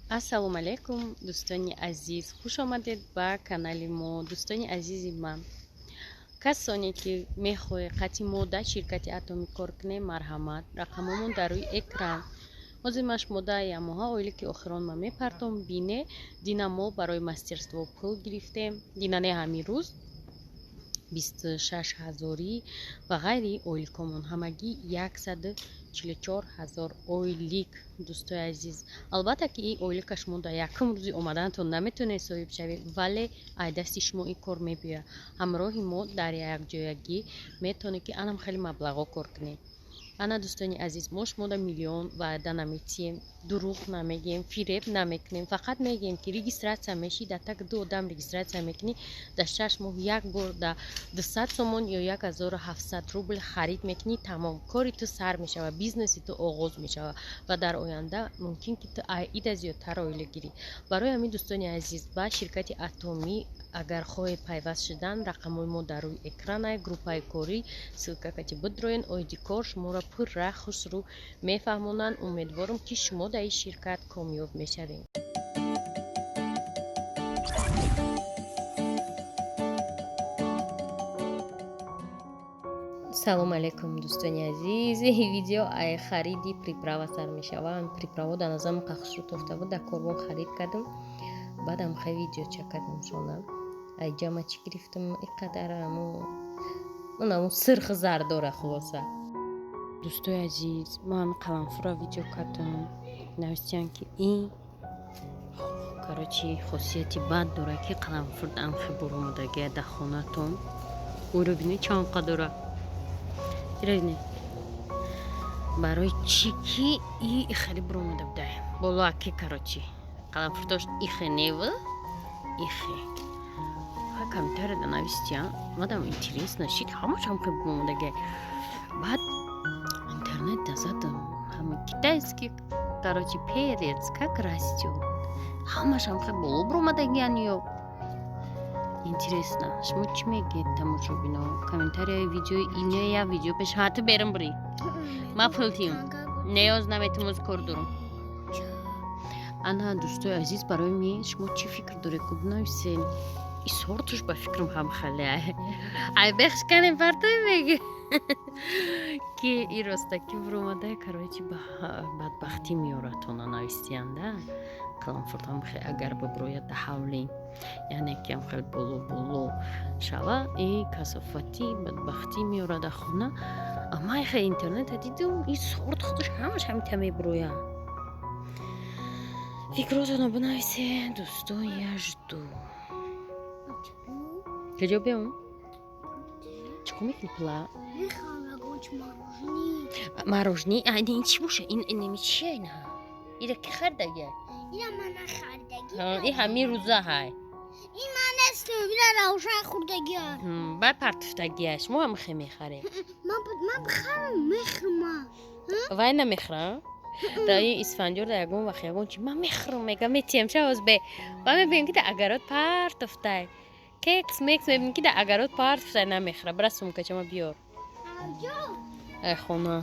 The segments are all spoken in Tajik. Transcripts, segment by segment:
ассалому алайкум дӯстони азиз, хуш омадед ба канали мо. Дӯстони азизи ман, касоне ки мехоҳед қатъи мо дар ширкати атомӣ кор кунем, марҳамат, рақамомон дар рӯи экран. ҳозир ман шумо дар ямоҳа оиле ки охирон ма мепартом бине дина мо барои мастерство пул гирифтем. дина не ҳамин рӯз 26 000 ва ғайри оиликомон ҳамагӣ 144 000 оилик. дӯстои азиз, албатта ки ин оилика шумо дар якум рӯзи омаданатон наметавонед соҳиб шавед, вале аз дасти шумо ин кор мебиёяд. ҳамроҳи мо дар якҷоягӣ метавонед ки анам хеле маблағҳо кор кунед. ана дӯстони азиз, мо шумода миллион ваъда наметиҳем, дурӯғ намегем, фиреб намекунем. фақат мегем ки регистратсия мешӣ, дар так ду одам регистратсия мекунӣ, дар 6 моҳ як бор дар 200 сомон ё 1700 рубл харид мекунӣ, тамом, кори ту сар мешавад, бизнеси ту оғоз мешавад ва дар оянда мумкин ки ту ида зиёдтар оила гирӣ. барои ҳамин дӯстони азиз, ба ширкати атомӣ агар хоҳед пайваст шудан, рақамҳои мо дар рӯи экран аст. группаи корӣ ссилкакати будроен оиди кор шуморо пурра хушрӯ мефаҳмонанд. умедворам ки шумо дар ин ширкат комёб мешавед. салому алайкум дӯстони азиз, видео ай хариди приправа сар мешавад. приправа дар назарам қахшрут офта буд, дар корвон харид кардам, баъдам хай видео чек кардам шона ай ҷама чӣ гирифтам, иқадар аму сирх зардора. хулоса дӯстои азиз, ман қаламфурро видео кардам, навистиям ки ин короче хосияти бад дора ки қаламфур анхи буромадагия дар хонатон. ӯро бинед чанқа дора, ирабине барои чӣ ки и хеле буромада буда болоаки. короче қаламфур дошт ихе нева ихе комментарияда навистиям, мадам интересно шит ҳамашам хе буромадагия. баъд интернетда задам, ҳамин китайский, короче перец как растёт, ҳамашам хе боло буромадагиян. ё интересно, шумо чӣ мегӯед тамошобино? комментарияи видеои ине видео пешоҳату берам бурӣ ма пултим неёз наметумуз кор дурум. ана дӯстои азиз, барои мен шумо чӣ фикр доред ки бинависен? исортуш ба фикрам ҳам хеле ай бехшканем партой меги ки и ростаки буромада. короче бадбахтӣ меоратона навистианда қаламфурдам хе агар биброяд да ҳавлин, яъне ки ам хел боло шава, и касофатӣ бадбахтӣ меорад да хона. амай хе интернета дидум и сорт худаш ҳамаш ҳамита меброяд. фикротона бинависен дӯстои ажду. каҷо беом чико мекунӣ пла морожни ин чӣ боша? ин чия? ина ира ки хардагия? ина ман нахардагӣ. ин ҳамин рӯза ҳай. ин ман нестем, ина равшан хӯрдагия. ба партуфтагия шумо ҳам хе мехарем. ман бихарам мехӯрам. вай намехӯрам. да ин исфандёр да ягон вақт ягон чи ман мехӯрам мега метием чавоз бе ва мебинем ки да агарот партуфтай кекс мекс мебинем ки да агарот партуфтай намехӯра. бира сумкачама биёр. ай хона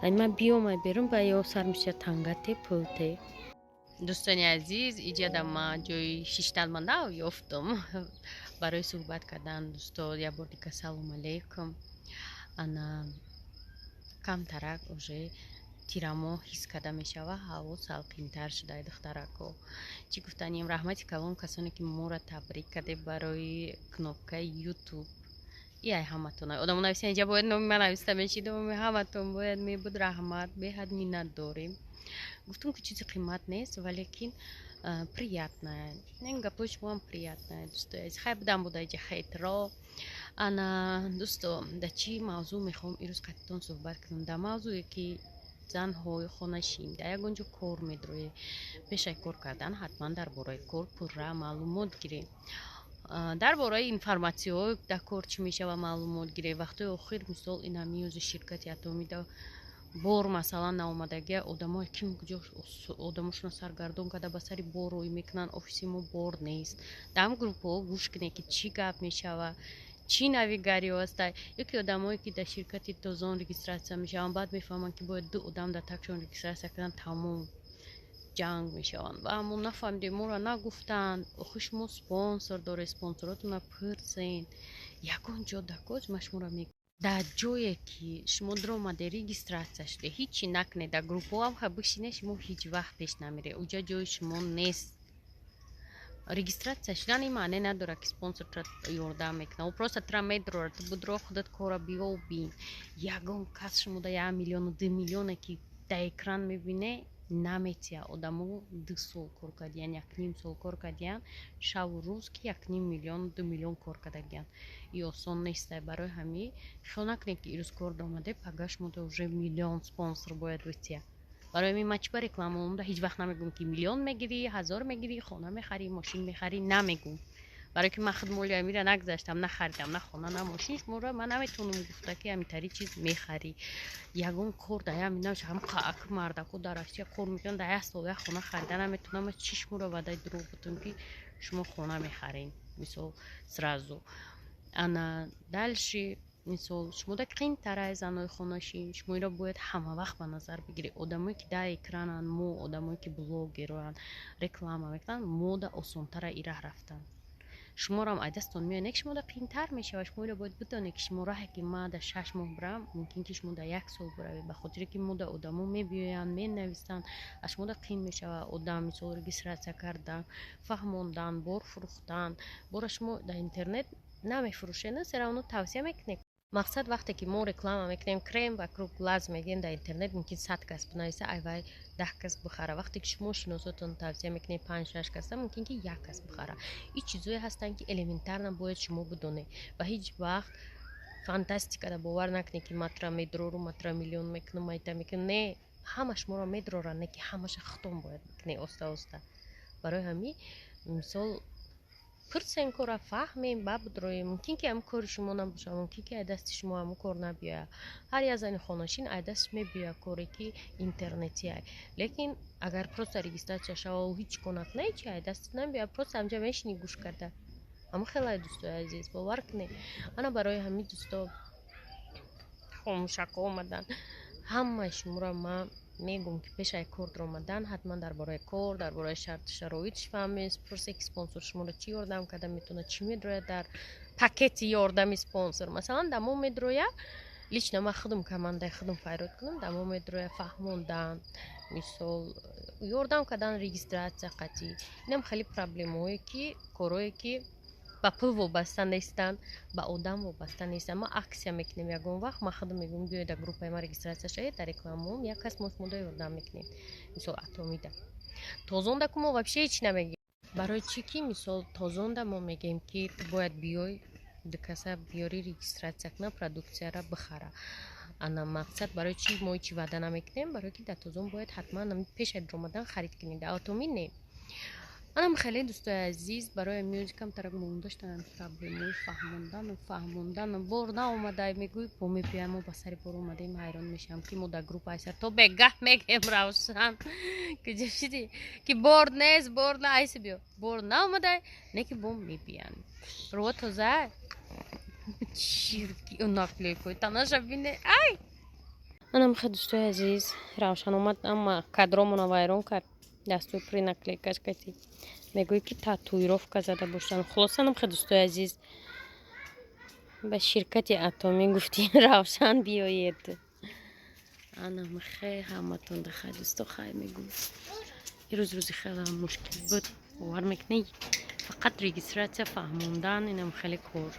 ай ман биёмай берун ба ё сар меша тангате пулте. дӯстони азиз, иҷада ман ҷои шишталманда ёфтам барои суҳбат кардан. дӯсто як бор дига салому алайкум. ана камтарак уже тирамо ҳис карда мешава, ҳаво салқинтар шуда духтарако. чӣ гуфтанем, раҳмати калон касоне ки моро табрик карде барои кнопкаи ютуб. и ай ҳаматон одамо нависен инҷа бояд номи ман нависта мешид, ҳаматон бояд мебуд раҳмат, беҳад миннат дорем. гуфтум ки чизи қимат нест, валекин приятная. ин гапои шумоам приятная. дӯстои азиз, хай будам буда иҷа хейтро. ана дӯсто, дар чӣ мавзӯъ мехоҳам имрӯз каттон суҳбат кунам? дар мавзӯе ки занҳои хонашин дар ягон ҷо кор медроед, пешай кор кардан ҳатман дар бораи кор пурра маълумот гирем. дар бораи информатсияҳо дар кор чӣ мешава маълумот гирем. вақтои охир мисол ин ҳамиёзи ширкати атомида бор масалан наомадагия, одамои ким куҷо одамошона саргардон карда ба сари бор рӯй мекунанд. офиси мо бор нест. дар ҳам группаҳо гӯш кунед ки чӣ гап мешава, чӣ нави гариё ҳастай. ёки одамое ки дар ширкати тозон регистратсия мешаванд, баъд мефаҳманд ки бояд ду одам дар такшон регистратсия кунанд. тамом جنگ میشوند و همون نفهمیدیم ما را نگفتن آخه شما سپانسر داره سپانسراتون را پرسین یکان جا در کجا شما را میگن در جایی که شما در آمده ریگیستراسیا شده هیچی نکنه در گروپ ها هم بشینه شما هیچ وقت پیش نمیره اونجا جای شما نیست ریگیستراسیا شدن این معنی نداره که سپانسر تر یاردم میکنه و پروسه تر میداره تو بدرو خودت کارا بیا و بین یگان کس شما در 1 میلیون و 2 میلیونه که در اکران میبینه نمیتیه آدمو 2 سال کار کردین 1.5 سال کار کردین شب و روز که 1.5 میلیون 2 میلیون کار کردین این آسان نیست برای همین خیال نکنید که ایروز کار دامده پگاش مده уже میلیون سپانسر باید بتیه برای همین من چی با رکلام اومده هیچ وقت نمیگم که میلیون میگیری 1000 میگیری خانه میخری ماشین میخری نمیگم برای که من خدمولی میره نگذاشتم نخریدم نه خانه نه ماشین شما من نمیتونم گفته که همین چیز میخری یگون کار دایم ایناش هم قاک مردکو دراشتی کار میکنن در سال خانه خریدن نمیتونم چیش مورا ودای دروغ بتون که شما خانه میخرین مثلا سرازو انا دالشی مثلا شما در قین ترای زنای خانه‌شین شما را باید همه وقت به نظر بگیری آدمایی که در اکرانن مو آدمایی که بلاگرن رکلام میکنن مو در آسان‌تر ایره رفتن شما را هم ایدستون میان یک شما در قین‌تر میشه و شما را باید بدونید که شما راهی که ما در 6 ماه برم ممکن که شما در 1 سال بروید به خاطر که ما در آدمو میبیاین مینویسن شما در قین میشه و آدم مثلا رجیستراسیا کردن فهموندن بار فروختن بار شما در اینترنت نمیفروشه نه سر اونو توصیه میکنه مقصد وقتی که ما رکلام میکنیم کرم و کروب گلاز میگیم در اینترنت ممکن 100 کس بنویسه ایوای 10 کس بخره وقتی که شما شناساتون توصیه میکنید 5 6 کس ممکن که 1 کس بخره این چیزایی هستن که الیمنتر نباید شما بدونید و هیچ وقت فانتاستیکا دا باور نکنید که مطرح میدرو رو مطرح میلیون میکنه مایتا میکنه نه همش ما را میدرورن نه که همش ختم باید میکنه آستا آستا برای همین مثال پرسین کارا فهمیم بابدروی ممکن که هم کار شما نباشه ممکن که دست شما هم کار نبیه هر از این خانشین دست میبیه کاری که اینترنتیه لیکن اگر پروسه ریگیستراسیا شو و هیچ کنات نه چه دست نمیبیه پروسه همجا میشینی گوش کرده اما خیلی دوستای عزیز باور کنید انا برای همین دوستا خاموشک اومدن همه شما را من میگم که پیش کار در آمدن حتما درباره کار درباره شرط شرایطش فهمید پرسه که اسپانسر شما را چی یاردم کرده میتونه چی میدروه در پکت یاردم اسپانسر مثلا دمو میدروه لیچنا ما خودم کمانده خودم فایرود کنم دمو میدروه فهموندن مثال یاردم کردن ریگیستراسیا قطعی اینم خیلی پرابلمایی که کارایی که با پول وابسته نیستن با آدم وابسته نیستن ما اکسیا میکنیم یکون وقت ما خودم میگم بیاید در گروپ ما ریگیستراسیا شوید در رکلامم یک کس مصموده یاردم میکنیم مثال اتمیده تازونده که ما وابشه هیچ نمیگیم برای چی که مثال تازونده ما میگیم که باید بیای دکسا بیاری ریگیستراسیا کنه پروداکسیا را بخره انا مقصد برای چی ما هیچ وعده نمیکنیم برای که در تازون باید حتما پیش درآمدن خرید کنید در اتمی نه منم خیلی دوستای عزیز برای میوزیکم ترجمه داشتن پرابلمای فهموندن بار اومده میگوی پو میپیم و با سر بار اومده حیران میشم که ما در گروپ ایسر تو بگه میگم روشن که جشیدی که بار نیست بار نه ایسی بیا بار نه اومده نه که بوم میپیم رو تو زد چیرکی اون نقلی کوی تناش بینه ای منم خیلی دوستای عزیز روشن اومد اما کادرمون رو وایران کرد دستوی پری наклейкаш کتی میگوی که تاتویروفکا زده باشن خلاصا هم خیلی دوستای عزیز به شرکت اتمی گفتیم روشن بیایید انا خیلی همتون دخل دوستا خیلی میگوی این روزی خیلی هم مشکل بود باور میکنی فقط ریگیستراسیا فهموندن اینم خیلی کار